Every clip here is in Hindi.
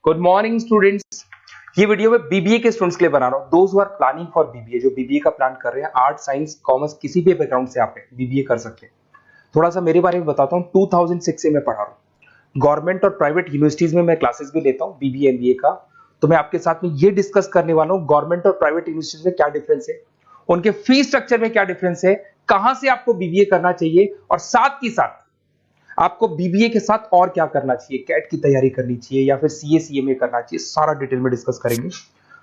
Good morning students. ये वीडियो मैं बीबीए के स्टूडेंट्स के लिए बना रहा हूँ। Those who are planning for BBA, जो बीबीए का प्लान कर रहे हैं, आर्ट साइंस कॉमर्स किसी भी बैकग्राउंड से आप बीबीए कर सकते हैं। थोड़ा सा मेरे बारे में बताता हूँ। 2006 से मैं पढ़ा रहा हूँ। गवर्नमेंट और प्राइवेट यूनिवर्सिटीज में मैं क्लासेस भी लेता हूँ बीबीए एमबीए का। तो मैं आपके साथ में ये डिस्कस करने वाला हूँ गवर्नमेंट और प्राइवेट यूनिवर्सिटीज में क्या डिफरेंस है, उनके फीस स्ट्रक्चर में क्या डिफरेंस है, कहां से आपको बीबीए करना चाहिए और साथ ही साथ आपको बीबीए के साथ और क्या करना चाहिए, कैट की तैयारी करनी चाहिए या फिर सीए सीएमए करना चाहिए, सारा डिटेल में डिस्कस करेंगे।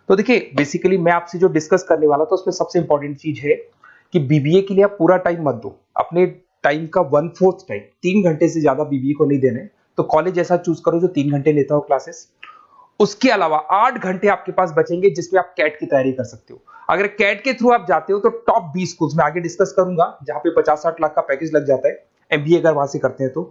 तो देखिए, बेसिकली मैं आपसे जो डिस्कस करने वाला था उसमें सबसे इंपॉर्टेंट चीज है कि बीबीए के लिए आप पूरा टाइम मत दो। अपने टाइम का 1/4 टाइम, 3 घंटे से ज्यादा बीबीए को नहीं देने। तो कॉलेज ऐसा चूज करो जो 3 घंटे लेता हो क्लासेस। उसके अलावा 8 घंटे आपके पास बचेंगे जिसमें आप कैट की तैयारी कर सकते हो। अगर कैट के थ्रू आप जाते हो तो टॉप 20 स्कूल्स में आगे डिस्कस करूंगा, जहां पे 50-60 लाख का पैकेज लग जाता है। एमबीए अगर वहां से करते हैं तो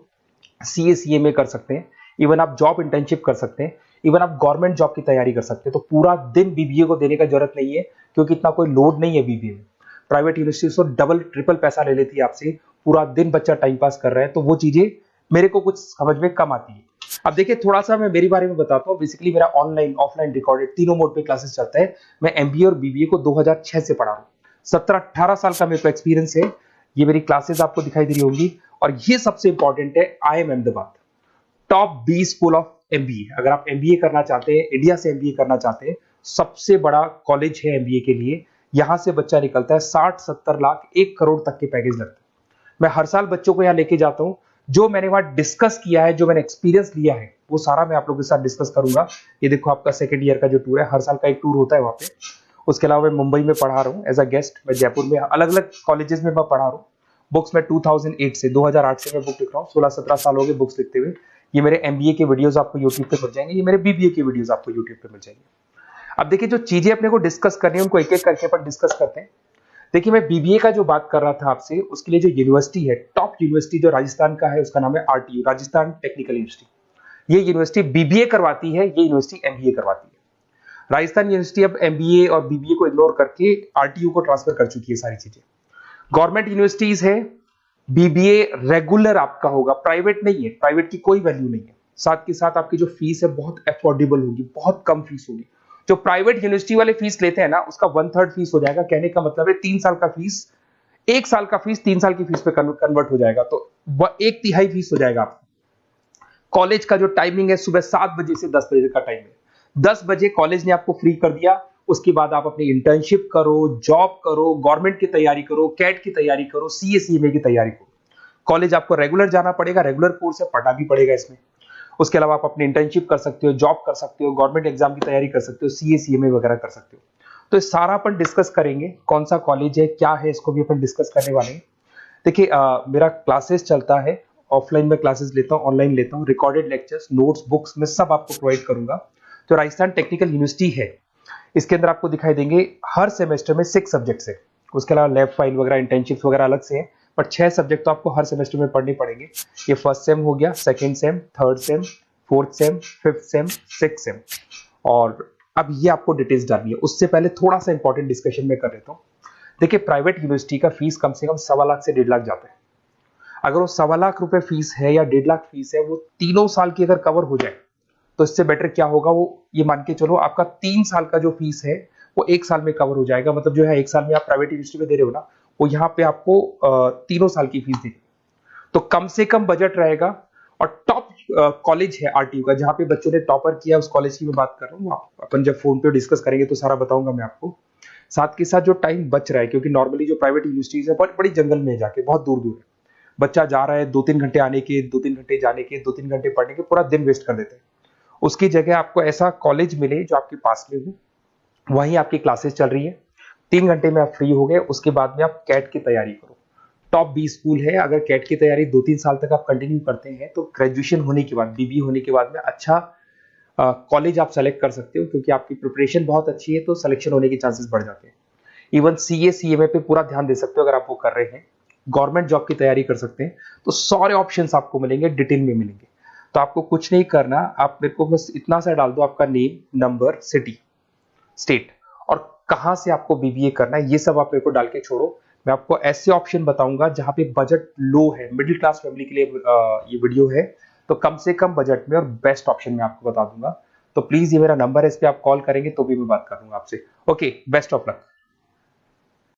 सीए सीएमए कर सकते हैं, इवन आप जॉब इंटर्नशिप कर सकते हैं, इवन आप गवर्नमेंट जॉब की तैयारी कर सकते हैं। तो पूरा दिन बीबीए को देने का जरूरत नहीं है, क्योंकि इतना कोई लोड नहीं है बीबीए में। प्राइवेट यूनिवर्सिटी तो डबल ट्रिपल पैसा ले लेती है आपसे, पूरा दिन बच्चा टाइम पास कर रहा है, तो वो चीजें मेरे को कुछ समझ में कम आती है। अब देखिए, थोड़ा सा मैं मेरे बारे में बताता हूँ। बेसिकली मेरा ऑनलाइन ऑफलाइन रिकॉर्डेड तीनों मोड पे क्लासेस चलता है। मैं एमबीए और बीबीए को 2006 से पढ़ा रहा हूँ। 17-18 साल का मेरे को एक्सपीरियंस है। ये मेरी क्लासेस आपको दिखाई दे रही होंगी। और ये सबसे इंपॉर्टेंट है, IIM Ahmedabad top 20 school of MBA. अगर आप एमबीए करना चाहते हैं, इंडिया से एमबीए करना चाहते हैं, सबसे बड़ा कॉलेज है एमबीए के लिए। यहां से बच्चा निकलता है 60-70 लाख 1 करोड़ तक के पैकेज लगते हैं। मैं हर साल बच्चों को यहाँ लेके जाता हूँ। जो मैंने वहां डिस्कस किया है, जो मैंने एक्सपीरियंस लिया है, वो सारा मैं आप लोगों के साथ डिस्कस करूंगा। ये देखो, आपका सेकंड ईयर का जो टूर है, हर साल का एक टूर होता है वहां पे। उसके अलावा मैं मुंबई में पढ़ा रहा हूँ एज अ गेस्ट। मैं जयपुर में अलग अलग कॉलेजेस में मैं पढ़ा रहा हूँ। बुक्स में 2008 से मैं बुक लिख रहा हूँ। 16-17 साल हो गए बुक्स लिखते हुए। ये मेरे एमबीए के वीडियोस आपको यूट्यूब पे मिल जाएंगे, ये मेरे बीबीए के वीडियोस आपको यूट्यूब पे मिल जाएंगे। अब देखिए, जो चीजें अपने को डिस्कस करनी है उनको एक एक करके अपन डिस्कस करते हैं। देखिए, मैं बीबीए का जो बात कर रहा था आपसे, उसके लिए जो यूनिवर्सिटी है, टॉप यूनिवर्सिटी जो राजस्थान का है, उसका नाम है आरटीयू, राजस्थान टेक्निकल यूनिवर्सिटी। ये यूनिवर्सिटी बीबीए करवाती है, ये यूनिवर्सिटी एमबीए करवाती है। राजस्थान यूनिवर्सिटी अब एमबीए और बीबीए को इग्नोर करके आरटीयू को ट्रांसफर कर चुकी है सारी चीजें। गवर्नमेंट यूनिवर्सिटीज है, बीबीए रेगुलर आपका होगा, प्राइवेट नहीं है, प्राइवेट की कोई वैल्यू नहीं है। साथ के साथ आपकी जो फीस है बहुत अफोर्डेबल होगी, बहुत कम फीस होगी। जो प्राइवेट यूनिवर्सिटी वाले फीस लेते हैं ना, उसका 1/3 फीस हो जाएगा। कहने का मतलब है 3 साल का फीस, 1 साल का फीस 3 साल की फीस पे कन्वर्ट हो जाएगा, तो 1/3 फीस हो जाएगा आपका। कॉलेज का जो टाइमिंग है, सुबह 7 बजे से 10 बजे का टाइम है। 10 बजे कॉलेज ने आपको फ्री कर दिया। उसके बाद आप अपनी इंटर्नशिप करो, जॉब करो, गवर्नमेंट की तैयारी करो, कैट की तैयारी करो, सीए सीएमए की तैयारी करो। कॉलेज आपको रेगुलर जाना पड़ेगा, रेगुलर कोर्स है, पढ़ना भी पड़ेगा इसमें। उसके अलावा आप अपनी इंटर्नशिप कर सकते हो, जॉब कर सकते हो, गवर्नमेंट एग्जाम की तैयारी कर सकते हो, सीए सीएमए वगैरह कर सकते हो। तो ये सारा अपन डिस्कस करेंगे। कौन सा कॉलेज है, क्या है, इसको भी अपन डिस्कस करने वाले हैं। देखिए, मेरा क्लासेस चलता है, ऑफलाइन में क्लासेस लेता हूँ, ऑनलाइन लेता हूँ, रिकॉर्डेड लेक्चर्स, नोट्स, बुक्स में सब आपको प्रोवाइड करूंगा। तो राजस्थान टेक्निकल यूनिवर्सिटी है, इसके अंदर आपको दिखाई देंगे हर सेमेस्टर में 6 सब्जेक्ट्स है। उसके अलावा लैब फाइल वगैरह, इंटर्नशिप्स वगैरह अलग से है, बट 6 सब्जेक्ट तो आपको हर सेमेस्टर में पढ़ने पड़ेंगे। ये फर्स्ट सेम हो गया, second same, third same, fourth same, fifth sem, sixth same. और अब ये आपको डिटेल्स डालनी है। उससे पहले थोड़ा सा इंपॉर्टेंट डिस्कशन में कर लेता हूँ। देखिए, प्राइवेट यूनिवर्सिटी का फीस कम से कम 1.25 लाख से 1.5 लाख जाता है। अगर वो 1.25 लाख रुपए फीस है या 1.5 लाख फीस है, वो तीनों साल की अगर कवर हो जाए, तो इससे बेटर क्या होगा, वो ये मान के चलो आपका 3 साल का जो फीस है वो 1 साल में कवर हो जाएगा। मतलब जो है 1 साल में आप प्राइवेट यूनिवर्सिटी में दे रहे हो ना, वो यहाँ पे आपको तीनों साल की फीस देगी। तो कम से कम बजट रहेगा। और टॉप कॉलेज है आरटीयू का, जहां पे बच्चों ने टॉपर किया, उस कॉलेज की मैं बात कर रहा हूँ। अपन जब फोन पे डिस्कस करेंगे तो सारा बताऊंगा मैं आपको। साथ के साथ जो टाइम बच रहा है, क्योंकि नॉर्मली जो प्राइवेट यूनिवर्सिटीज है बहुत बड़ी जंगल में जाके, बहुत दूर दूर है, बच्चा जा रहा है 2-3 घंटे आने के, 2-3 घंटे जाने के, 2-3 घंटे पढ़ने के, पूरा दिन वेस्ट कर देते हैं। उसकी जगह आपको ऐसा कॉलेज मिले जो आपके पास में हो, वहीं आपकी क्लासेस चल रही है, 3 घंटे में आप फ्री हो गए। उसके बाद में आप कैट की तैयारी करो। टॉप 20 स्कूल है। अगर कैट की तैयारी 2-3 साल तक आप कंटिन्यू करते हैं, तो ग्रेजुएशन होने के बाद, बीबीए होने के बाद में अच्छा कॉलेज आप सेलेक्ट कर सकते हो, क्योंकि आपकी प्रिपरेशन बहुत अच्छी है, तो सिलेक्शन होने के चांसेस बढ़ जाते हैं। इवन सीए सीएमए पे पूरा ध्यान दे सकते हो अगर आप वो कर रहे हैं। गवर्नमेंट जॉब की तैयारी कर सकते हैं। तो सारे ऑप्शंस आपको मिलेंगे, डिटेल में मिलेंगे। तो आपको कुछ नहीं करना, आप मेरे को बस इतना सा डाल दो, आपका नेम, नंबर, सिटी, स्टेट और कहां से आपको बीबीए करना है, ये सब आप मेरे को डाल के छोड़ो। मैं आपको ऐसे ऑप्शन बताऊंगा जहां पे बजट लो है, मिडिल क्लास फैमिली के लिए ये वीडियो है। तो कम से कम बजट में और बेस्ट ऑप्शन मैं आपको बता दूंगा। तो प्लीज ये मेरा नंबर है, इस पे आप कॉल करेंगे तो भी मैं बात करूंगा आपसे। Okay, best of luck.